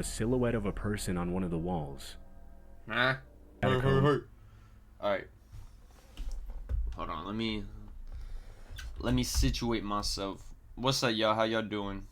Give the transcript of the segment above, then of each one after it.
a silhouette of a person on one of the walls. Huh? Alright. Hold on, let me situate myself. What's up, y'all? How y'all doing?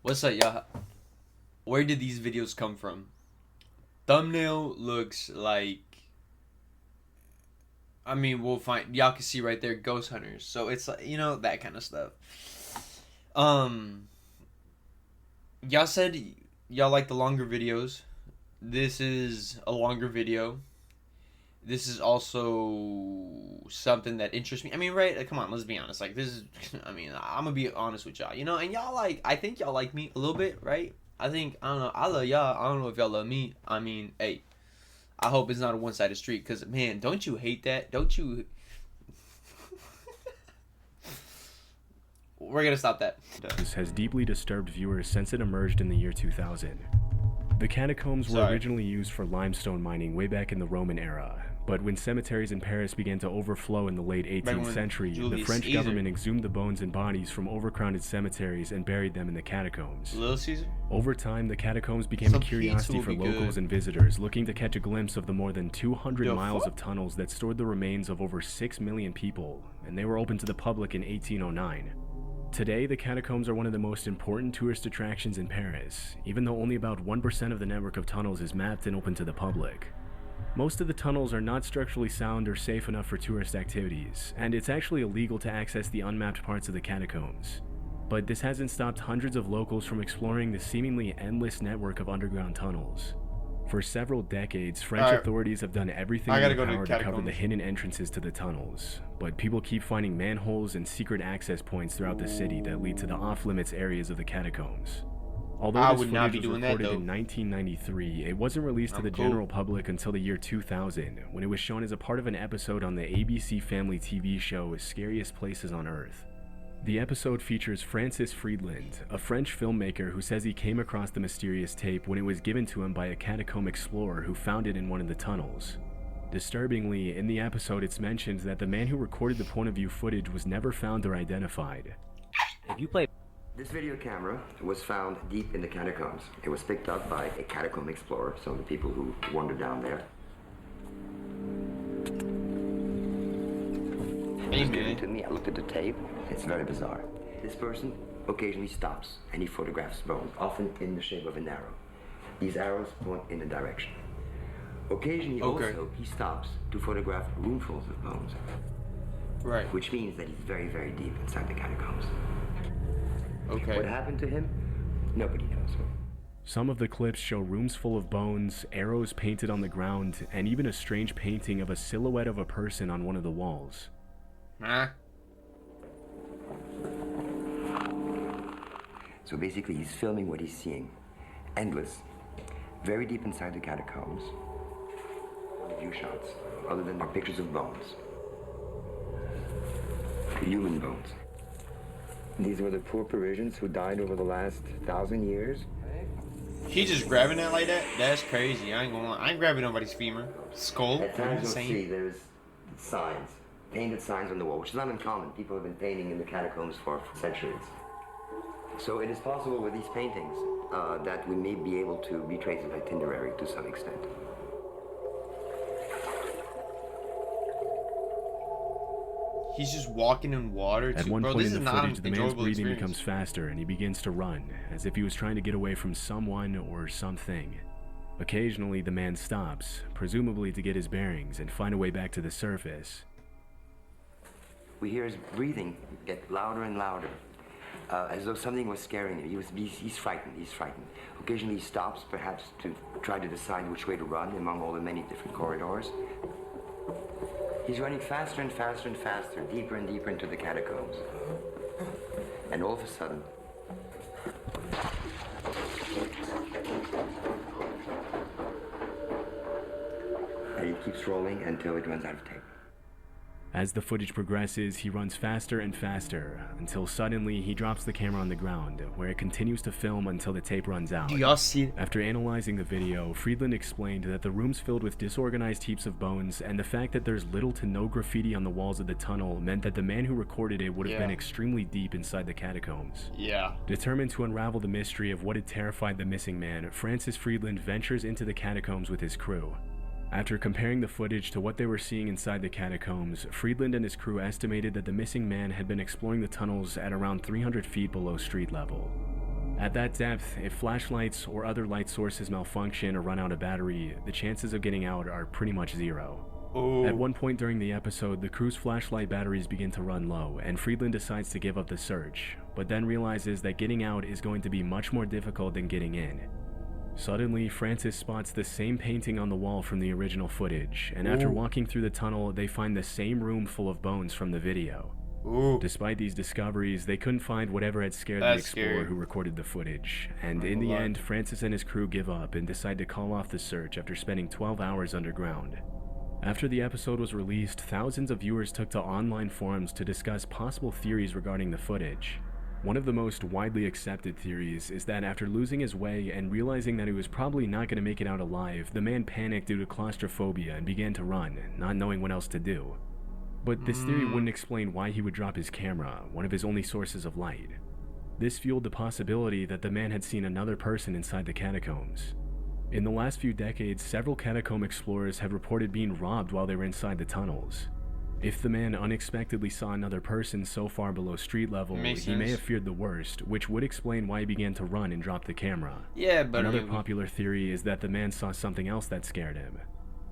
What's up, y'all? Where did these videos come from? Thumbnail looks like, I mean, we'll find, y'all can see right there, Ghost Hunters. So it's like, you know, that kind of stuff. Y'all said y'all like the longer videos. This is a longer video. This is also something that interests me. I mean, right? Like, come on, let's be honest. Like, this is, I mean, I'm gonna be honest with y'all, you know? And y'all like, I think y'all like me a little bit, right? I don't know, I love y'all. I don't know if y'all love me. I mean, hey, I hope it's not a one-sided street, because, man, don't you hate that? Don't you? We're gonna stop that. This has deeply disturbed viewers since it emerged in the year 2000. The catacombs were originally used for limestone mining way back in the Roman era, but when cemeteries in Paris began to overflow in the late 18th century, the French government exhumed the bones and bodies from overcrowded cemeteries and buried them in the catacombs. Little Caesar? Over time, the catacombs became a curiosity for locals and visitors looking to catch a glimpse of the more than 200 miles of tunnels that stored the remains of over 6 million people, and they were open to the public in 1809. Today, the catacombs are one of the most important tourist attractions in Paris, even though only about 1% of the network of tunnels is mapped and open to the public. Most of the tunnels are not structurally sound or safe enough for tourist activities, and it's actually illegal to access the unmapped parts of the catacombs. But this hasn't stopped hundreds of locals from exploring the seemingly endless network of underground tunnels. For several decades, French authorities have done everything in their power to cover the hidden entrances to the tunnels, but people keep finding manholes and secret access points throughout the city that lead to the off-limits areas of the catacombs. Although this footage was recorded in 1993, it wasn't released to the general public until the year 2000, when it was shown as a part of an episode on the ABC Family TV show Scariest Places on Earth. The episode features Francis Friedland, a French filmmaker who says he came across the mysterious tape when it was given to him by a catacomb explorer who found it in one of the tunnels. Disturbingly, in the episode it's mentioned that the man who recorded the point of view footage was never found or identified. If you play... This video camera was found deep in the catacombs. It was picked up by a catacomb explorer, some of the people who wandered down there. It was given to me. I looked at the tape. It's very bizarre. This person occasionally stops and he photographs bones, often in the shape of an arrow. These arrows point in a direction. Occasionally also he stops to photograph roomfuls of bones. Right. Which means that he's very, very deep inside the catacombs. Okay. What happened to him? Nobody knows. Some of the clips show rooms full of bones, arrows painted on the ground, and even a strange painting of a silhouette of a person on one of the walls. Huh? So basically he's filming what he's seeing. Endless. Very deep inside the catacombs. View shots, other than their pictures of bones. Human bones. These were the poor Parisians who died over the last 1,000 years. He just grabbing that like that? That's crazy. I ain't gonna lie. I ain't grabbing nobody's femur. Skull. At times you'll see there's signs. Painted signs on the wall, which is not uncommon. People have been painting in the catacombs for centuries. So it is possible with these paintings that we may be able to retrace an itinerary to some extent. He's just walking in water. At one point in the footage, the man's breathing becomes faster and he begins to run, as if he was trying to get away from someone or something. Occasionally, the man stops, presumably to get his bearings and find a way back to the surface. We hear his breathing get louder and louder, as though something was scaring him. He's frightened, he's frightened. Occasionally he stops, perhaps to try to decide which way to run among all the many different corridors. He's running faster and faster and faster, deeper and deeper into the catacombs. And all of a sudden, and it keeps rolling until it runs out of tape. As the footage progresses, he runs faster and faster, until suddenly he drops the camera on the ground, where it continues to film until the tape runs out. Do y'all see it? After analyzing the video, Friedland explained that the room's filled with disorganized heaps of bones, and the fact that there's little to no graffiti on the walls of the tunnel meant that the man who recorded it would have been extremely deep inside the catacombs. Yeah. Determined to unravel the mystery of what had terrified the missing man, Francis Friedland ventures into the catacombs with his crew. After comparing the footage to what they were seeing inside the catacombs, Friedland and his crew estimated that the missing man had been exploring the tunnels at around 300 feet below street level. At that depth, if flashlights or other light sources malfunction or run out of battery, the chances of getting out are pretty much zero. Oh. At one point during the episode, the crew's flashlight batteries begin to run low, and Friedland decides to give up the search, but then realizes that getting out is going to be much more difficult than getting in. Suddenly, Francis spots the same painting on the wall from the original footage, and after walking through the tunnel, they find the same room full of bones from the video. Ooh. Despite these discoveries, they couldn't find whatever had scared the explorer who recorded the footage, and in the end, Francis and his crew give up and decide to call off the search after spending 12 hours underground. After the episode was released, thousands of viewers took to online forums to discuss possible theories regarding the footage. One of the most widely accepted theories is that after losing his way and realizing that he was probably not going to make it out alive, the man panicked due to claustrophobia and began to run, not knowing what else to do. But this theory wouldn't explain why he would drop his camera, one of his only sources of light. This fueled the possibility that the man had seen another person inside the catacombs. In the last few decades, several catacomb explorers have reported being robbed while they were inside the tunnels. If the man unexpectedly saw another person so far below street level, he may have feared the worst, which would explain why he began to run and drop the camera. Yeah, but another popular theory is that the man saw something else that scared him.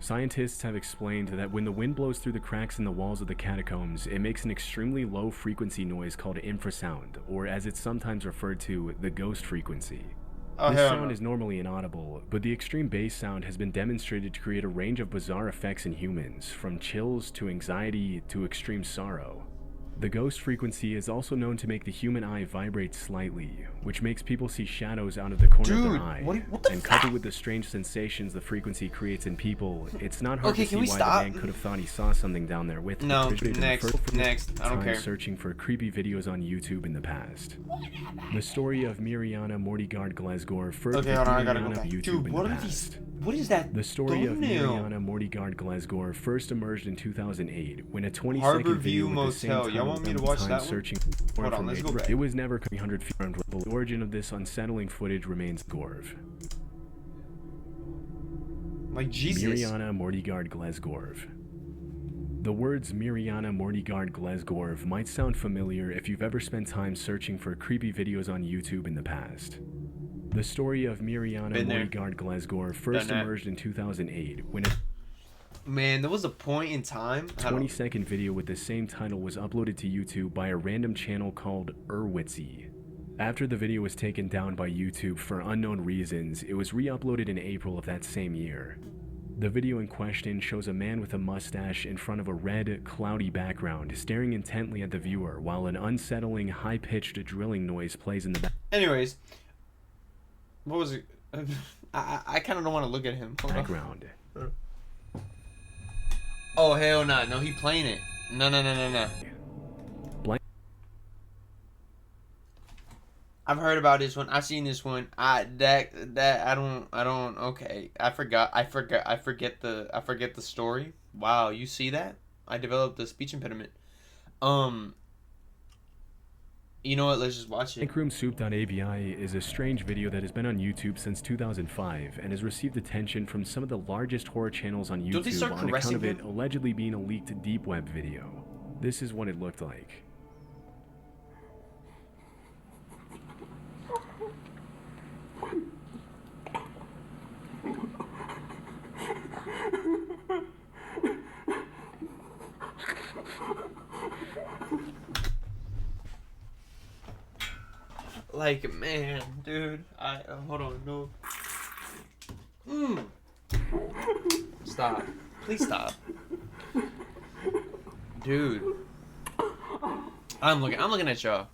Scientists have explained that when the wind blows through the cracks in the walls of the catacombs, it makes an extremely low frequency noise called infrasound, or as it's sometimes referred to, the ghost frequency. This sound is normally inaudible, but the extreme bass sound has been demonstrated to create a range of bizarre effects in humans, from chills to anxiety to extreme sorrow. The ghost frequency is also known to make the human eye vibrate slightly, which makes people see shadows out of the corner of their eye. What the and coupled with the strange sensations the frequency creates in people, it's not hard to see why the man could have thought he saw something down there with him. No, next, I don't care. Searching for creepy videos on YouTube in the past. The story of Mirjana Mortigard Glesgård first okay, hold on, I gotta go on back. YouTube Dude, in what the are past. these? What is that? The story of thumbnail? Mirjana Mortigard Glesgård first emerged in 2008 when a 20-second Harbor video View with the same Motel. title Y'all want me to spent watch time that one? searching Hold on, let's go back. It was never 300 feet from the origin of this unsettling footage remains Gorv. Like Jesus. Mirjana Mortigard Glesgård. The words Mirjana Mortigard Glesgård might sound familiar if you've ever spent time searching for creepy videos on YouTube in the past. The story of Mirjana Mortigard Glesgård first emerged in 2008 when a Man, there was a point in time. 20-second video with the same title was uploaded to YouTube by a random channel called Urwitzy. After the video was taken down by YouTube for unknown reasons, it was re-uploaded in April of that same year. The video in question shows a man with a mustache in front of a red, cloudy background, staring intently at the viewer while an unsettling, high-pitched drilling noise plays in the background. Anyways, what was it? I kind of don't want to look at him. Background. Oh, hell no. No, he playing it. No. Blank. I've heard about this one. I've seen this one. I don't okay. I forget the story. Wow, you see that? I developed a speech impediment. You know what? Let's just watch it. BlankRoomSoup.avi is a strange video that has been on YouTube since 2005 and has received attention from some of the largest horror channels on YouTube on account of it allegedly being a leaked deep web video. This is what it looked like. Like, man, dude, hold on, no. Stop. Please stop. Dude. I'm looking at y'all.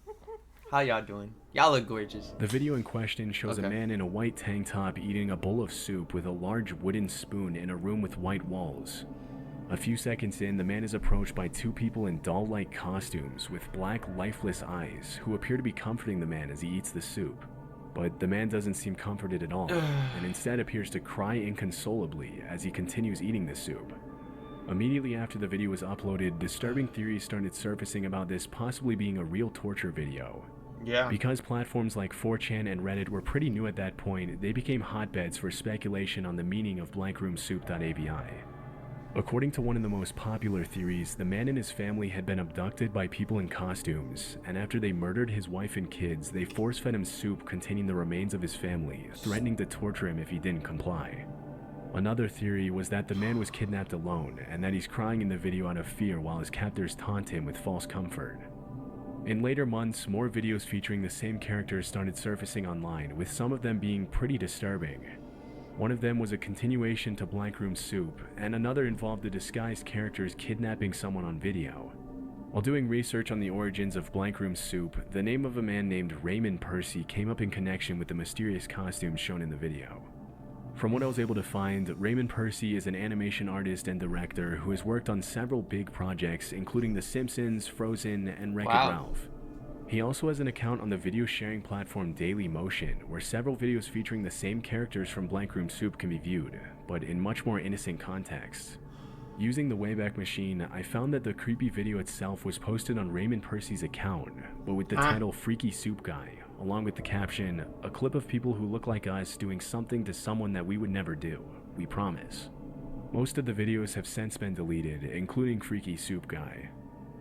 How y'all doing? Y'all look gorgeous. The video in question shows a man in a white tank top eating a bowl of soup with a large wooden spoon in a room with white walls. A few seconds in, the man is approached by two people in doll-like costumes with black, lifeless eyes who appear to be comforting the man as he eats the soup. But the man doesn't seem comforted at all, and instead appears to cry inconsolably as he continues eating the soup. Immediately after the video was uploaded, disturbing theories started surfacing about this possibly being a real torture video. Yeah. Because platforms like 4chan and Reddit were pretty new at that point, they became hotbeds for speculation on the meaning of blankroomsoup.avi. According to one of the most popular theories, the man and his family had been abducted by people in costumes, and after they murdered his wife and kids, they force-fed him soup containing the remains of his family, threatening to torture him if he didn't comply. Another theory was that the man was kidnapped alone, and that he's crying in the video out of fear while his captors taunt him with false comfort. In later months, more videos featuring the same characters started surfacing online, with some of them being pretty disturbing. One of them was a continuation to Blankroom Soup, and another involved the disguised characters kidnapping someone on video. While doing research on the origins of Blankroom Soup, the name of a man named Raymond Percy came up in connection with the mysterious costumes shown in the video. From what I was able to find, Raymond Percy is an animation artist and director who has worked on several big projects including The Simpsons, Frozen, and Wreck-It Ralph. He also has an account on the video sharing platform Dailymotion, where several videos featuring the same characters from Blankroom Soup can be viewed, but in much more innocent contexts. Using the Wayback Machine, I found that the creepy video itself was posted on Raymond Percy's account, but with the title Freaky Soup Guy, along with the caption, "A clip of people who look like us doing something to someone that we would never do, we promise." Most of the videos have since been deleted, including Freaky Soup Guy.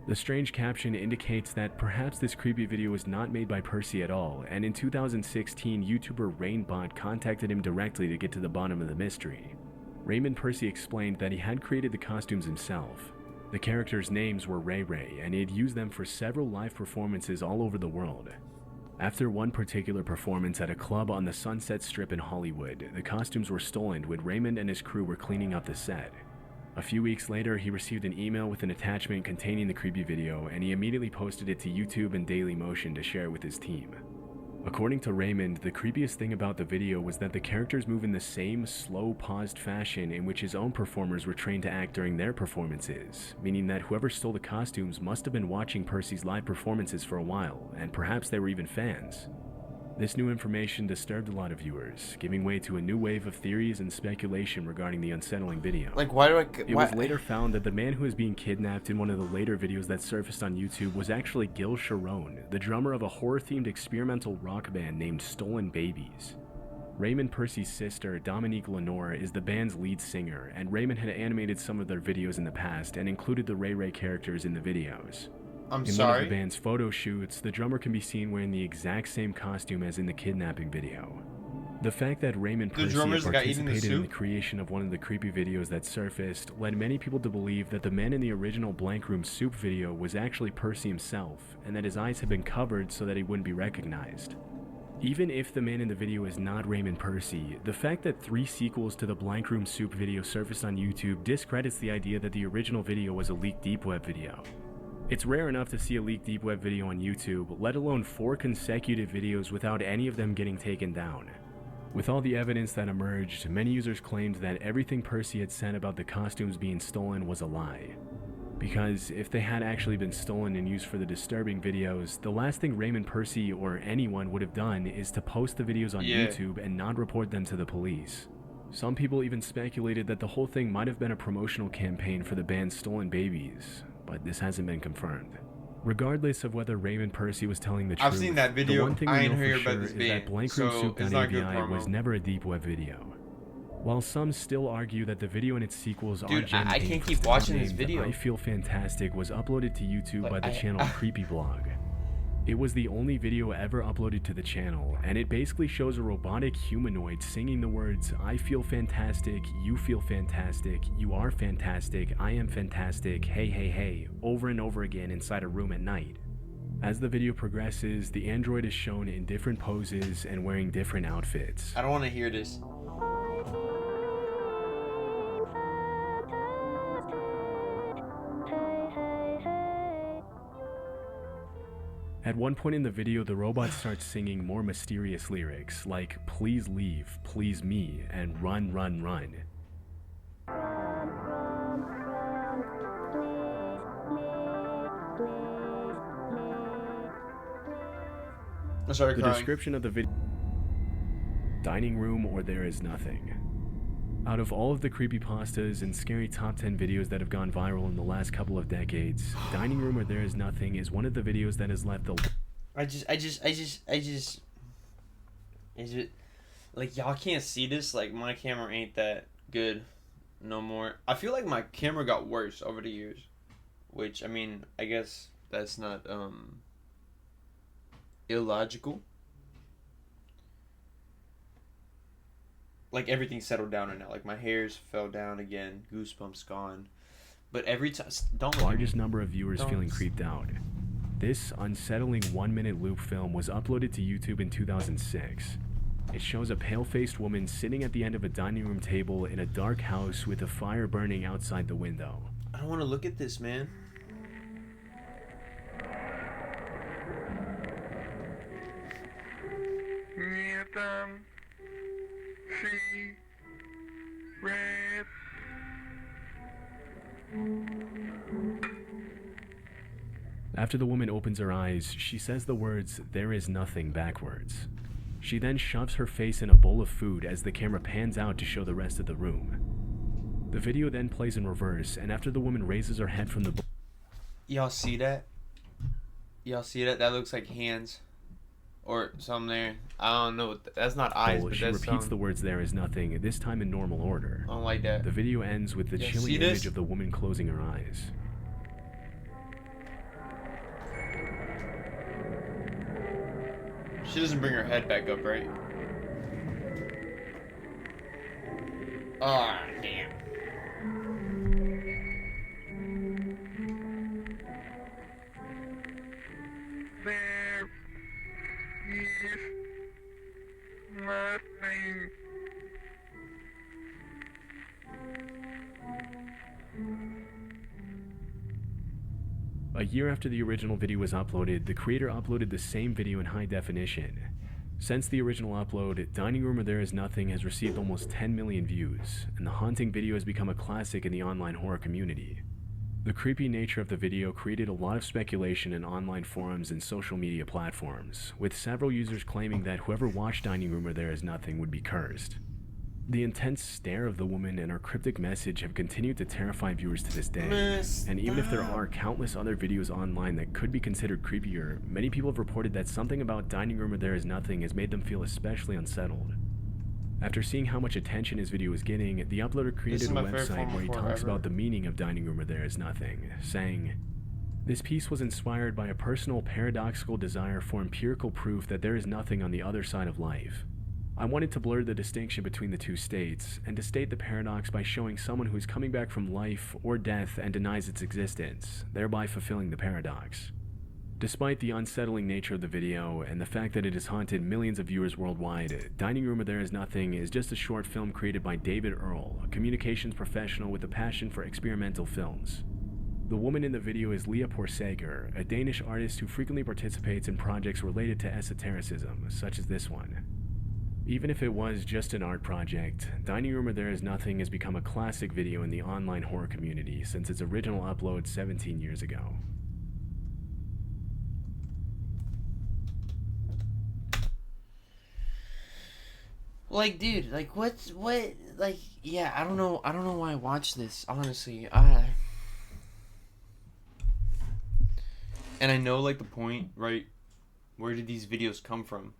The strange caption indicates that perhaps this creepy video was not made by Percy at all, and in 2016, YouTuber Rainbot contacted him directly to get to the bottom of the mystery. Raymond Percy explained that he had created the costumes himself. The characters' names were Ray Ray, and he had used them for several live performances all over the world. After one particular performance at a club on the Sunset Strip in Hollywood, the costumes were stolen when Raymond and his crew were cleaning up the set. A few weeks later, he received an email with an attachment containing the creepy video, and he immediately posted it to YouTube and Dailymotion to share with his team. According to Raymond, the creepiest thing about the video was that the characters move in the same slow, paused fashion in which his own performers were trained to act during their performances, meaning that whoever stole the costumes must have been watching Percy's live performances for a while, and perhaps they were even fans. This new information disturbed a lot of viewers, giving way to a new wave of theories and speculation regarding the unsettling video. Like, why do I... It was later found that the man who was being kidnapped in one of the later videos that surfaced on YouTube was actually Gil Sharon, the drummer of a horror-themed experimental rock band named Stolen Babies. Raymond Percy's sister, Dominique Lenore, is the band's lead singer, and Raymond had animated some of their videos in the past and included the Ray Ray characters in the videos. In one of the band's photo shoots, the drummer can be seen wearing the exact same costume as in the kidnapping video. The fact that Raymond Percy participated in the creation of one of the creepy videos that surfaced led many people to believe that the man in the original Blankroom Soup video was actually Percy himself, and that his eyes had been covered so that he wouldn't be recognized. Even if the man in the video is not Raymond Percy, the fact that 3 sequels to the Blankroom Soup video surfaced on YouTube discredits the idea that the original video was a leaked deep web video. It's rare enough to see a leaked deep web video on YouTube, let alone 4 consecutive videos without any of them getting taken down. With all the evidence that emerged, many users claimed that everything Percy had said about the costumes being stolen was a lie. Because if they had actually been stolen and used for the disturbing videos, the last thing Raymond Percy or anyone would have done is to post the videos on YouTube and not report them to the police. Some people even speculated that the whole thing might have been a promotional campaign for the band Stolen Babies, but this hasn't been confirmed. Regardless of whether Raymond Percy was telling the truth, I've seen that video. The one thing we know for sure is that Blankroomsoup.avi was never a deep web video. While some still argue that the video and its sequels are genuine, I can't keep watching this video. I Feel Fantastic was uploaded to YouTube by the channel Creepy Blog. It was the only video ever uploaded to the channel, and it basically shows a robotic humanoid singing the words, "I feel fantastic, you feel fantastic, you are fantastic, I am fantastic, hey hey hey," over and over again inside a room at night. As the video progresses, the android is shown in different poses and wearing different outfits. I don't want to hear this. At one point in the video, the robot starts singing more mysterious lyrics, like "Please leave, please me," and "Run, run, run." I started The crying. description of the video: dining room or there is nothing. Out of all of the creepypastas and scary top 10 videos that have gone viral in the last couple of decades, dining room or there is nothing is one of the videos that has left the... I just, like, y'all can't see this. Like, my camera ain't that good no more. I feel like my camera got worse over the years, which, I mean, I guess that's not, illogical. Like, everything settled down right now. Like, my hairs fell down again, goosebumps gone. But every time, don't largest number of viewers feeling creeped out. This unsettling 1-minute loop film was uploaded to YouTube in 2006. It shows a pale-faced woman sitting at the end of a dining room table in a dark house with a fire burning outside the window. I don't want to look at this, man. After the woman opens her eyes, she says the words, "There is nothing," backwards. She then shoves her face in a bowl of food as the camera pans out to show the rest of the room. The video then plays in reverse, and after the woman raises her head from the bowl... Y'all see that? Y'all see that? That looks like hands. Or something there. I don't know. That's not eyes, but she that's repeats the words, "There is nothing," this time in normal order. I don't like that. The video ends with the chilling image of the woman closing her eyes. She doesn't bring her head back up, right? Ah, oh, damn. There is nothing. A year after the original video was uploaded, the creator uploaded the same video in high definition. Since the original upload, Dining Room or There Is Nothing has received almost 10 million views, and the haunting video has become a classic in the online horror community. The creepy nature of the video created a lot of speculation in online forums and social media platforms, with several users claiming that whoever watched Dining Room or There Is Nothing would be cursed. The intense stare of the woman and her cryptic message have continued to terrify viewers to this day, and even if there are countless other videos online that could be considered creepier, many people have reported that something about Dining Room or There Is Nothing has made them feel especially unsettled. After seeing how much attention his video was getting, the uploader created a website where he talks about the meaning of Dining Room or There Is Nothing, saying, "This piece was inspired by a personal paradoxical desire for empirical proof that there is nothing on the other side of life. I wanted to blur the distinction between the two states, and to state the paradox by showing someone who is coming back from life or death and denies its existence, thereby fulfilling the paradox." Despite the unsettling nature of the video and the fact that it has haunted millions of viewers worldwide, Dining Room or There Is Nothing is just a short film created by David Earl, a communications professional with a passion for experimental films. The woman in the video is Leah Porsager, a Danish artist who frequently participates in projects related to esotericism, such as this one. Even if it was just an art project, Dining Room or There Is Nothing has become a classic video in the online horror community since its original upload 17 years ago. Like, dude, like, what, like, yeah, I don't know why I watched this, honestly. And I know, like, the point, right? Where did these videos come from?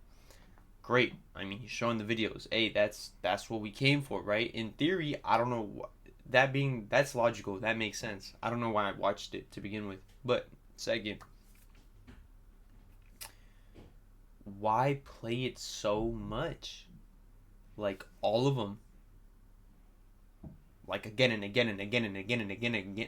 Great. I mean, he's showing the videos. Hey, that's what we came for, right? In theory, I don't know. That's logical. That makes sense. I don't know why I watched it to begin with. But, second, why play it so much? Like, all of them. Like, again and again and again and again and again and again.